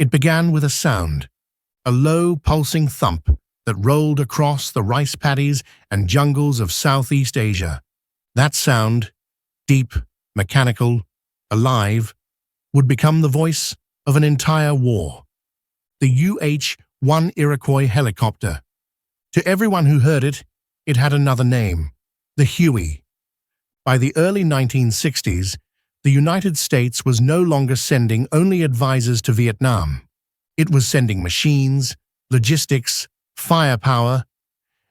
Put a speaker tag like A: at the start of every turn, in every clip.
A: It began with a sound, a low, pulsing thump that rolled across the rice paddies and jungles of Southeast Asia. That sound, deep, mechanical, alive, would become the voice of an entire war. The UH-1 Iroquois helicopter. To everyone who heard it, it had another name, the Huey. By the early 1960s, the United States was no longer sending only advisors to Vietnam. It was sending machines, logistics, firepower,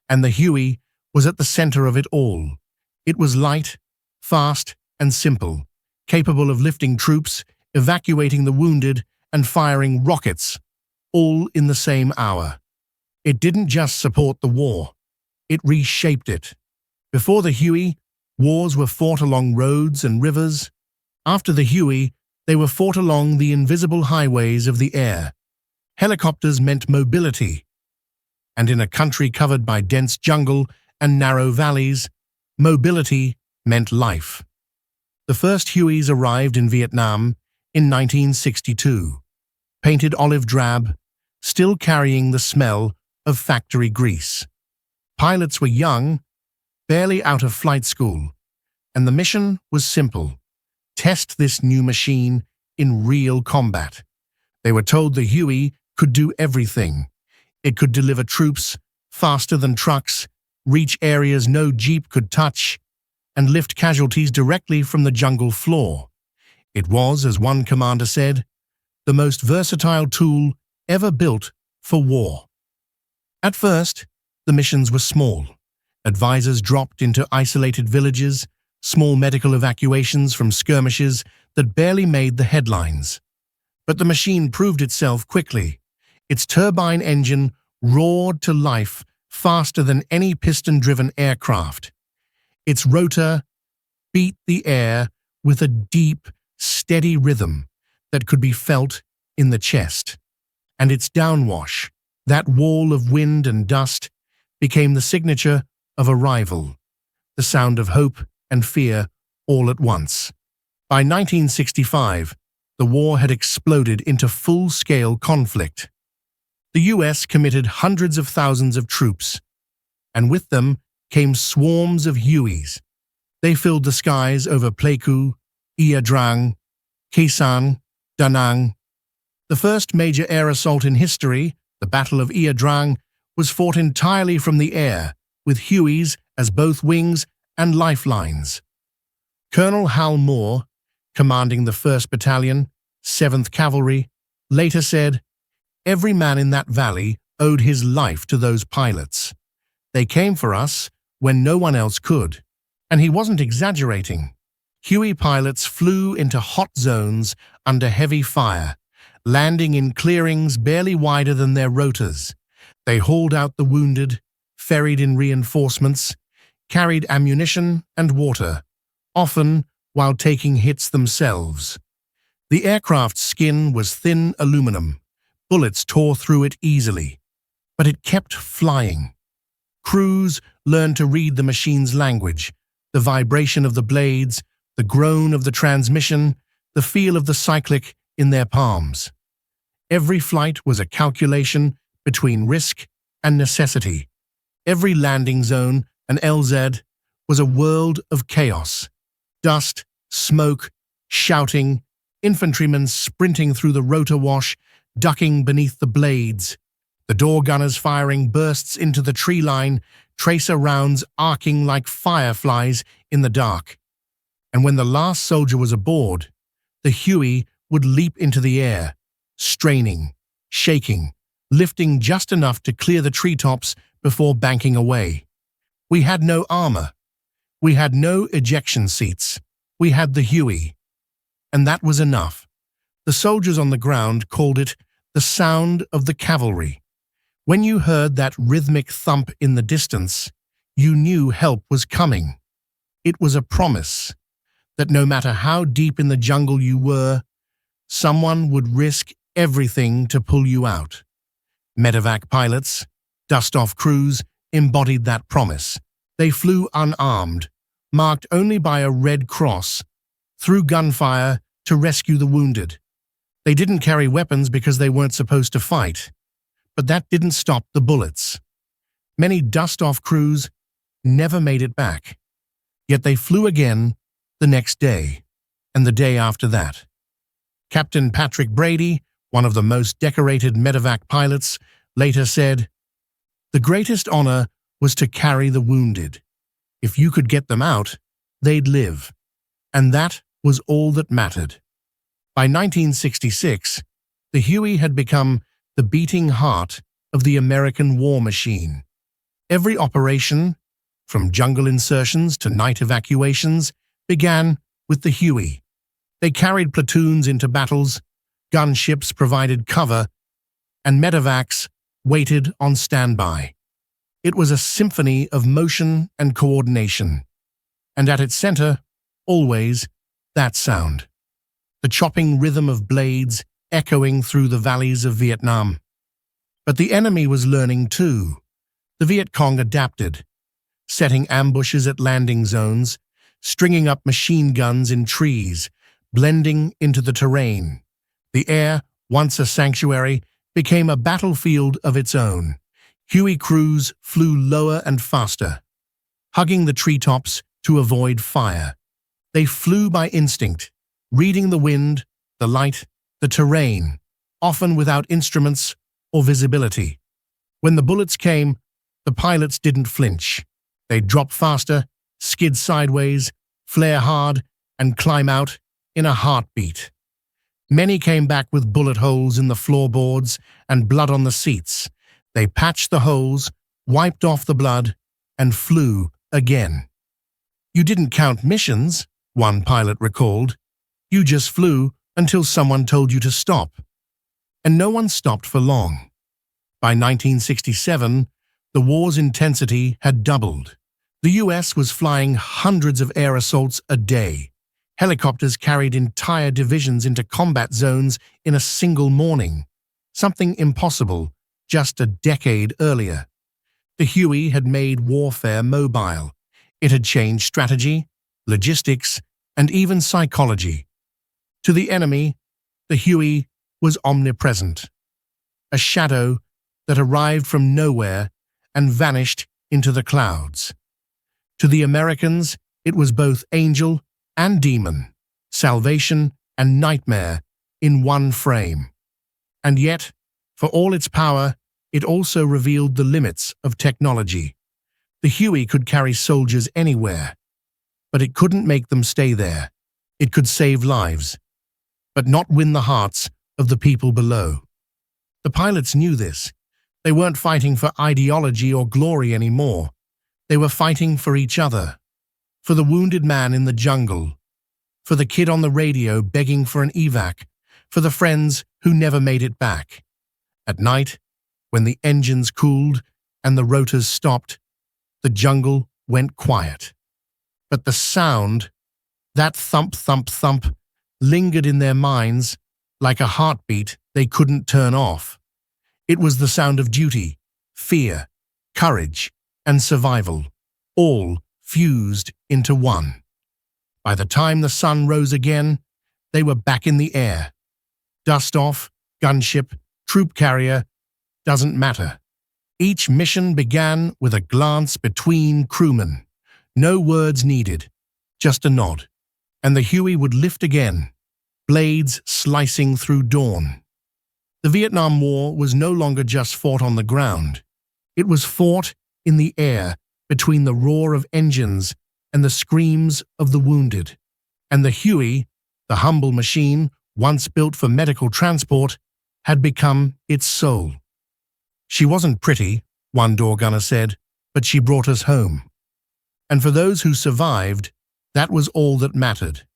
A: and the Huey was at the center of it all. It was light, fast, and simple, capable of lifting troops, evacuating the wounded, and firing rockets, all in the same hour. It didn't just support the war, it reshaped it. Before the Huey, wars were fought along roads and rivers. After the Huey, they were fought along the invisible highways of the air. Helicopters meant mobility, and in a country covered by dense jungle and narrow valleys, mobility meant life. The first Hueys arrived in Vietnam in 1962, painted olive drab, still carrying the smell of factory grease. Pilots were young, barely out of flight school, and the mission was simple: test this new machine in real combat. They were told the Huey could do everything. It could deliver troops faster than trucks, reach areas no jeep could touch, and lift casualties directly from the jungle floor. It was, as one commander said, the most versatile tool ever built for war. At first, the missions were small. Advisors dropped into isolated villages, small medical evacuations from skirmishes that barely made the headlines. But the machine proved itself quickly. Its turbine engine roared to life faster than any piston-driven aircraft. Its rotor beat the air with a deep, steady rhythm that could be felt in the chest. And its downwash, that wall of wind and dust, became the signature of arrival, the sound of hope and fear all at once. By 1965, the war had exploded into full-scale conflict. The US committed hundreds of thousands of troops, and with them came swarms of Hueys. They filled the skies over Pleiku, Ia Drang, Khe Sanh, Da Nang. The first major air assault in history, the Battle of Ia Drang, was fought entirely from the air, with Hueys as both wings and lifelines. Colonel Hal Moore, commanding the 1st Battalion, 7th Cavalry, later said, "Every man in that valley owed his life to those pilots. They came for us when no one else could." And he wasn't exaggerating. Huey pilots flew into hot zones under heavy fire, landing in clearings barely wider than their rotors. They hauled out the wounded, ferried in reinforcements, carried ammunition and water, often while taking hits themselves. The aircraft's skin was thin aluminum. Bullets tore through it easily, but it kept flying. Crews learned to read the machine's language, the vibration of the blades, the groan of the transmission, the feel of the cyclic in their palms. Every flight was a calculation between risk and necessity. Every landing zone, an LZ, was a world of chaos. Dust, smoke, shouting, infantrymen sprinting through the rotor wash, ducking beneath the blades. The door gunners firing bursts into the tree line, tracer rounds arcing like fireflies in the dark. And when the last soldier was aboard, the Huey would leap into the air, straining, shaking, lifting just enough to clear the treetops before banking away. We had no armor. We had no ejection seats. We had the Huey. And that was enough. The soldiers on the ground called it the sound of the cavalry. When you heard that rhythmic thump in the distance, you knew help was coming. It was a promise that no matter how deep in the jungle you were, someone would risk everything to pull you out. Medevac pilots, Dustoff crews, embodied that promise. They flew unarmed, marked only by a red cross, through gunfire to rescue the wounded. They didn't carry weapons because they weren't supposed to fight, but that didn't stop the bullets. Many Dustoff crews never made it back, yet they flew again the next day and the day after that. Captain Patrick Brady, one of the most decorated medevac pilots, later said, "The greatest honor was to carry the wounded. If you could get them out, they'd live. And that was all that mattered." By 1966, the Huey had become the beating heart of the American war machine. Every operation, from jungle insertions to night evacuations, began with the Huey. They carried platoons into battles, gunships provided cover, and medevacs waited on standby. It was a symphony of motion and coordination, and at its center, always, that sound. The chopping rhythm of blades echoing through the valleys of Vietnam. But the enemy was learning too. The Viet Cong adapted, setting ambushes at landing zones, stringing up machine guns in trees, blending into the terrain. The air, once a sanctuary, became a battlefield of its own. Huey crews flew lower and faster, hugging the treetops to avoid fire. They flew by instinct, reading the wind, the light, the terrain, often without instruments or visibility. When the bullets came, the pilots didn't flinch. They'd drop faster, skid sideways, flare hard, and climb out in a heartbeat. Many came back with bullet holes in the floorboards and blood on the seats. They patched the holes, wiped off the blood, and flew again. "You didn't count missions," one pilot recalled. "You just flew until someone told you to stop." And no one stopped for long. By 1967, the war's intensity had doubled. The US was flying hundreds of air assaults a day. Helicopters carried entire divisions into combat zones in a single morning, something impossible just a decade earlier. The Huey had made warfare mobile. It had changed strategy, logistics, and even psychology. To the enemy, the Huey was omnipresent, a shadow that arrived from nowhere and vanished into the clouds. To the Americans, it was both angel and demon, salvation and nightmare in one frame. And yet, for all its power, it also revealed the limits of technology. The Huey could carry soldiers anywhere, but it couldn't make them stay there. It could save lives, but not win the hearts of the people below. The pilots knew this. They weren't fighting for ideology or glory anymore. They were fighting for each other, for the wounded man in the jungle, for the kid on the radio begging for an evac, for the friends who never made it back. At night, when the engines cooled and the rotors stopped, the jungle went quiet. But the sound, that thump, thump, thump, lingered in their minds like a heartbeat they couldn't turn off. It was the sound of duty, fear, courage, and survival, all fused into one. By the time the sun rose again, they were back in the air. Dustoff, gunship, troop carrier, doesn't matter. Each mission began with a glance between crewmen. No words needed, just a nod. And the Huey would lift again, blades slicing through dawn. The Vietnam War was no longer just fought on the ground. It was fought in the air between the roar of engines and the screams of the wounded. And the Huey, the humble machine once built for medical transport, had become its soul. "She wasn't pretty," one door gunner said, "but she brought us home." And for those who survived, that was all that mattered.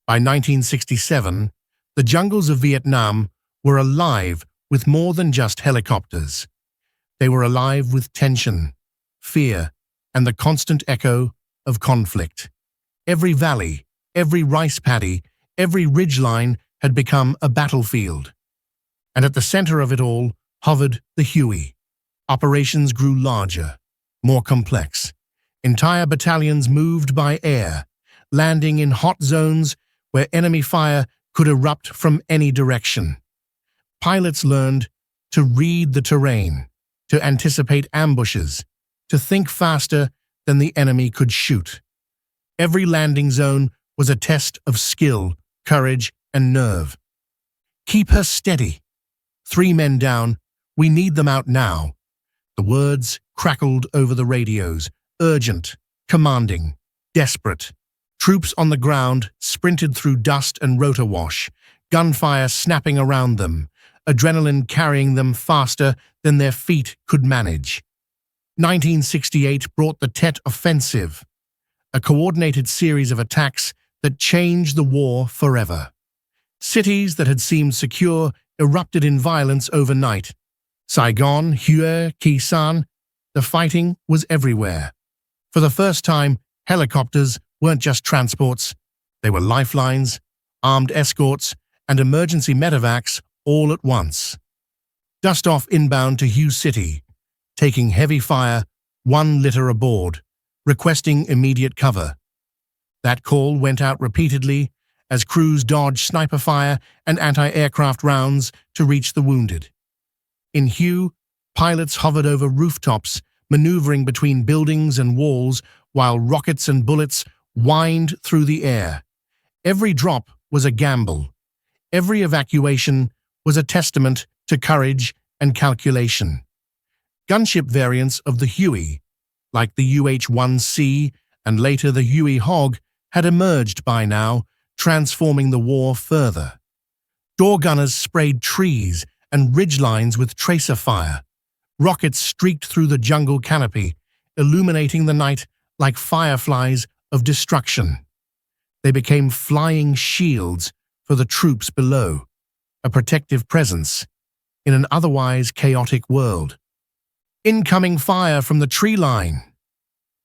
A: By 1967, the jungles of Vietnam were alive with more than just helicopters. They were alive with tension, fear, and the constant echo of conflict. Every valley, every rice paddy, every ridgeline had become a battlefield. And at the center of it all hovered the Huey. Operations grew larger, more complex. Entire battalions moved by air, landing in hot zones where enemy fire could erupt from any direction. Pilots learned to read the terrain, to anticipate ambushes, to think faster than the enemy could shoot. Every landing zone was a test of skill, courage, and nerve. "Keep her steady. 3 men down. We need them out now." The words crackled over the radios, urgent, commanding, desperate. Troops on the ground sprinted through dust and rotor wash, gunfire snapping around them, adrenaline carrying them faster than their feet could manage. 1968 brought the Tet Offensive, a coordinated series of attacks that changed the war forever. Cities that had seemed secure erupted in violence overnight. Saigon, Huey, Kisan, the fighting was everywhere. For the first time, helicopters weren't just transports. They were lifelines, armed escorts, and emergency medevacs all at once. Dustoff inbound to Hugh City, taking heavy fire, 1 litter aboard, requesting immediate cover. That call went out repeatedly as crews dodged sniper fire and anti-aircraft rounds to reach the wounded. In Hugh, pilots hovered over rooftops, maneuvering between buildings and walls while rockets and bullets whined through the air. Every drop was a gamble. Every evacuation was a testament to courage and calculation. Gunship variants of the Huey, like the UH-1 and later the Huey Hog, had emerged by now, transforming the war further. Door gunners sprayed trees and ridgelines with tracer fire. Rockets streaked through the jungle canopy, illuminating the night like fireflies of destruction. They became flying shields for the troops below, a protective presence in an otherwise chaotic world. "Incoming fire from the tree line."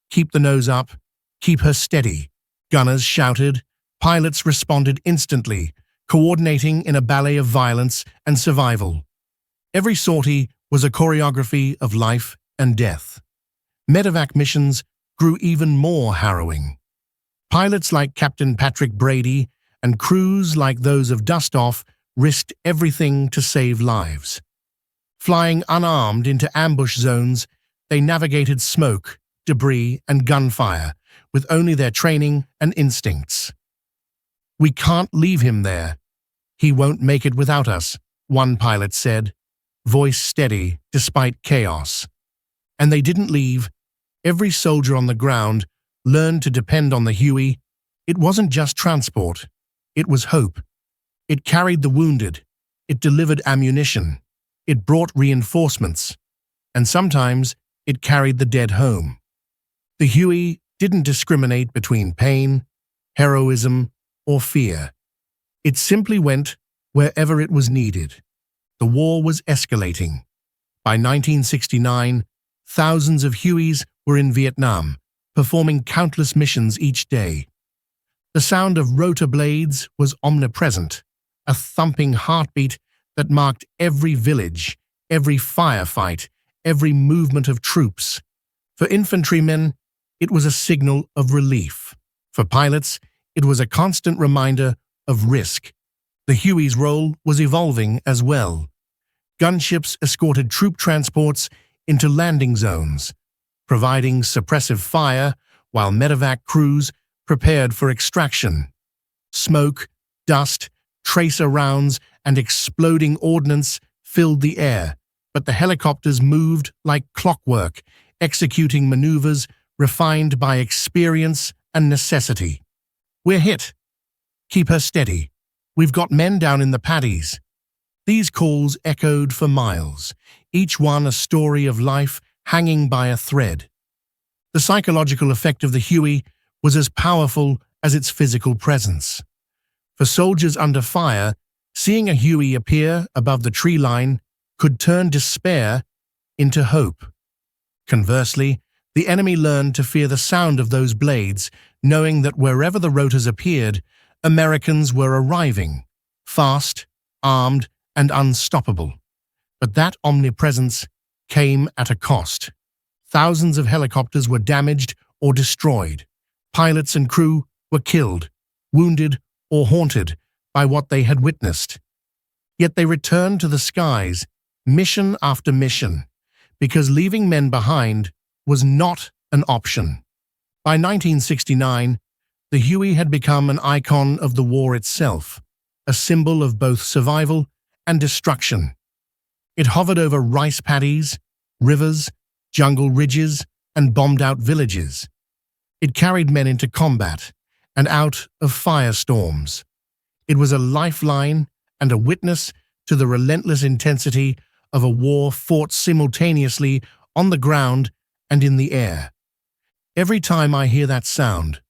A: "Keep the nose up, keep her steady," gunners shouted. Pilots responded instantly, coordinating in a ballet of violence and survival. Every sortie was a choreography of life and death. Medevac missions grew even more harrowing. Pilots like Captain Patrick Brady and crews like those of Dustoff risked everything to save lives. Flying unarmed into ambush zones, they navigated smoke, debris, and gunfire with only their training and instincts. "We can't leave him there. He won't make it without us," one pilot said, voice steady despite chaos. And they didn't leave. Every soldier on the ground learned to depend on the Huey. It wasn't just transport. It was hope. It carried the wounded. It delivered ammunition. It brought reinforcements. And sometimes it carried the dead home. The Huey didn't discriminate between pain, heroism, or fear. It simply went wherever it was needed. The war was escalating. By 1969, thousands of Hueys were in Vietnam, performing countless missions each day. The sound of rotor blades was omnipresent, a thumping heartbeat that marked every village, every firefight, every movement of troops. For infantrymen, it was a signal of relief. For pilots, it was a constant reminder of risk. The Huey's role was evolving as well. Gunships escorted troop transports into landing zones, providing suppressive fire while medevac crews prepared for extraction. Smoke, dust, tracer rounds, and exploding ordnance filled the air, but the helicopters moved like clockwork, executing maneuvers refined by experience and necessity. "We're hit. Keep her steady. We've got men down in the paddies." These calls echoed for miles, each one a story of life hanging by a thread. The psychological effect of the Huey was as powerful as its physical presence. For soldiers under fire, seeing a Huey appear above the tree line could turn despair into hope. Conversely, the enemy learned to fear the sound of those blades, knowing that wherever the rotors appeared, Americans were arriving, fast, armed, and unstoppable. But that omnipresence came at a cost. Thousands of helicopters were damaged or destroyed. Pilots and crew were killed, wounded, or haunted by what they had witnessed. Yet they returned to the skies, mission after mission, because leaving men behind was not an option. By 1969, the Huey had become an icon of the war itself, a symbol of both survival and destruction. It hovered over rice paddies, rivers, jungle ridges, and bombed-out villages. It carried men into combat and out of firestorms. It was a lifeline and a witness to the relentless intensity of a war fought simultaneously on the ground and in the air. Every time I hear that sound,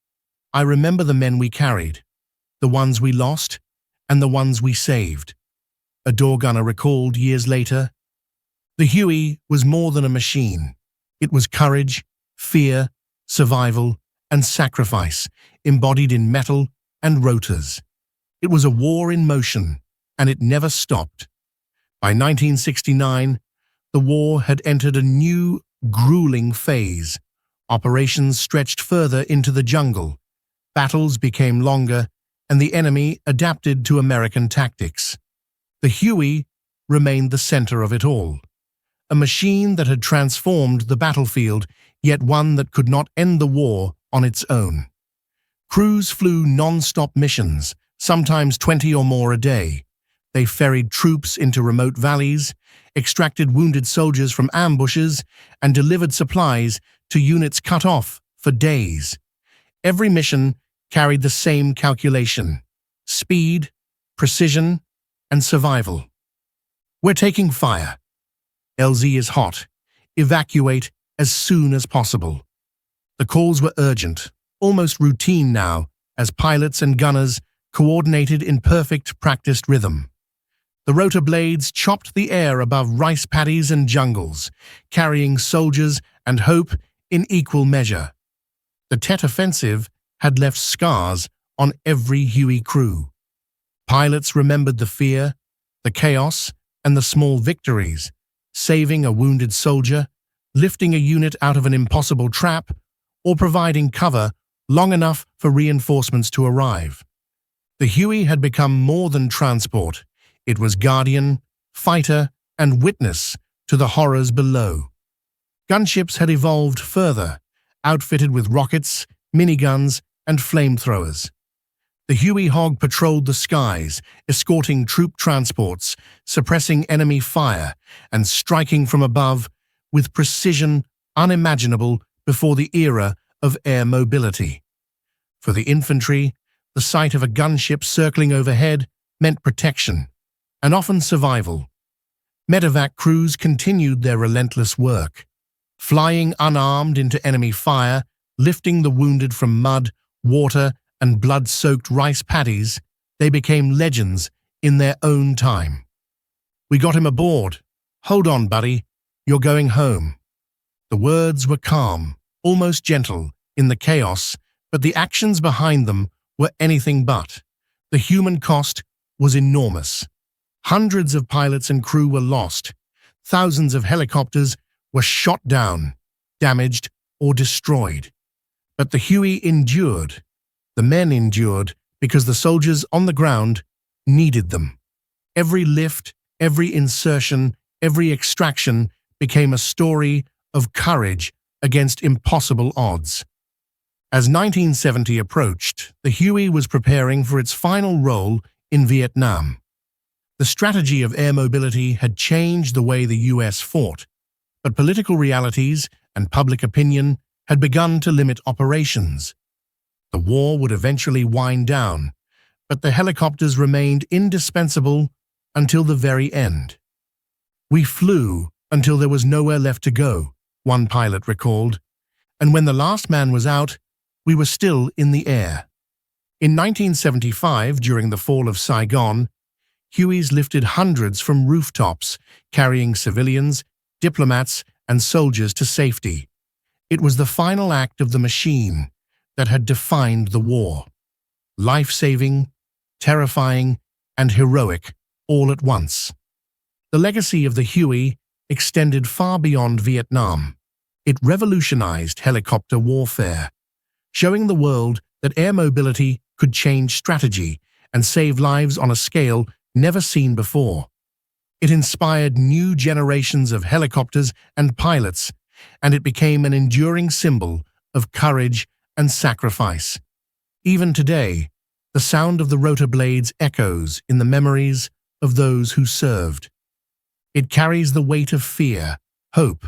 A: I remember the men we carried, the ones we lost, and the ones we saved. A door gunner recalled years later. The Huey was more than a machine. It was courage, fear, survival, and sacrifice embodied in metal and rotors. It was a war in motion, and it never stopped. By 1969, the war had entered a new, grueling phase. Operations stretched further into the jungle. Battles became longer, and the enemy adapted to American tactics. The Huey remained the center of it all. A machine that had transformed the battlefield, yet one that could not end the war on its own. Crews flew non-stop missions, sometimes 20 or more a day. They ferried troops into remote valleys, extracted wounded soldiers from ambushes, and delivered supplies to units cut off for days. Every mission carried the same calculation: speed, precision, and survival. We're taking fire. LZ is hot. Evacuate as soon as possible. The calls were urgent, almost routine now, as pilots and gunners coordinated in perfect practiced rhythm. The rotor blades chopped the air above rice paddies and jungles, carrying soldiers and hope in equal measure. The Tet Offensive had left scars on every Huey crew. Pilots remembered the fear, the chaos, and the small victories, saving a wounded soldier, lifting a unit out of an impossible trap, or providing cover long enough for reinforcements to arrive. The Huey had become more than transport. It was guardian, fighter, and witness to the horrors below. Gunships had evolved further, outfitted with rockets, miniguns, and flamethrowers. The Huey Hog patrolled the skies, escorting troop transports, suppressing enemy fire, and striking from above with precision unimaginable before the era of air mobility. For the infantry, the sight of a gunship circling overhead meant protection, and often survival. Medevac crews continued their relentless work, flying unarmed into enemy fire, lifting the wounded from mud, water, and blood-soaked rice paddies. They became legends in their own time. "We got him aboard. Hold on, buddy. You're going home." The words were calm, almost gentle, in the chaos, but the actions behind them were anything but. The human cost was enormous. Hundreds of pilots and crew were lost. Thousands of helicopters were shot down, damaged, or destroyed. But the Huey endured. The men endured because the soldiers on the ground needed them. Every lift, every insertion, every extraction became a story of courage against impossible odds. As 1970 approached, the Huey was preparing for its final role in Vietnam. The strategy of air mobility had changed the way the US fought, but political realities and public opinion had begun to limit operations. The war would eventually wind down, but the helicopters remained indispensable until the very end. "We flew until there was nowhere left to go," one pilot recalled, "and when the last man was out, we were still in the air." In 1975, during the fall of Saigon, Hueys lifted hundreds from rooftops, carrying civilians, diplomats, and soldiers to safety. It was the final act of the machine that had defined the war. Life-saving, terrifying, and heroic all at once. The legacy of the Huey extended far beyond Vietnam. It revolutionized helicopter warfare, showing the world that air mobility could change strategy and saved lives on a scale never seen before. It inspired new generations of helicopters and pilots, and it became an enduring symbol of courage and sacrifice. Even today, the sound of the rotor blades echoes in the memories of those who served. It carries the weight of fear, hope,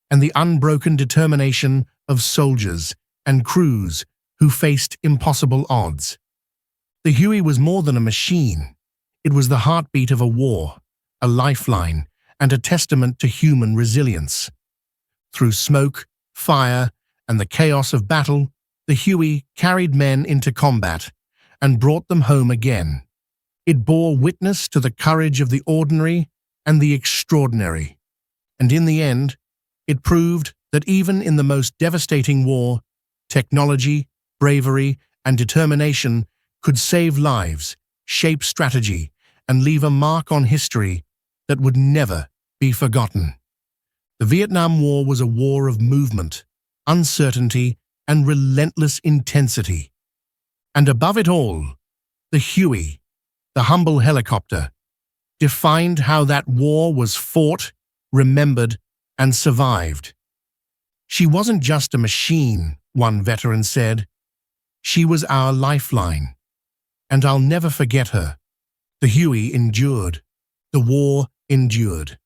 A: and the unbroken determination of soldiers and crews who faced impossible odds. The Huey was more than a machine. It was the heartbeat of a war, a lifeline, and a testament to human resilience. Through smoke, fire, and the chaos of battle, the Huey carried men into combat and brought them home again. It bore witness to the courage of the ordinary and the extraordinary. And in the end, it proved that even in the most devastating war, technology, bravery, and determination could save lives, shape strategy, and leave a mark on history that would never be forgotten. The Vietnam War was a war of movement, uncertainty, and relentless intensity. And above it all, the Huey, the humble helicopter, defined how that war was fought, remembered, and survived. She wasn't just a machine, one veteran said. She was our lifeline. And I'll never forget her. The Huey endured. The war endured.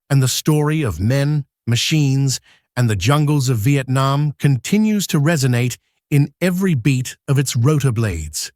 A: And the story of men, machines, and the jungles of Vietnam continues to resonate in every beat of its rotor blades.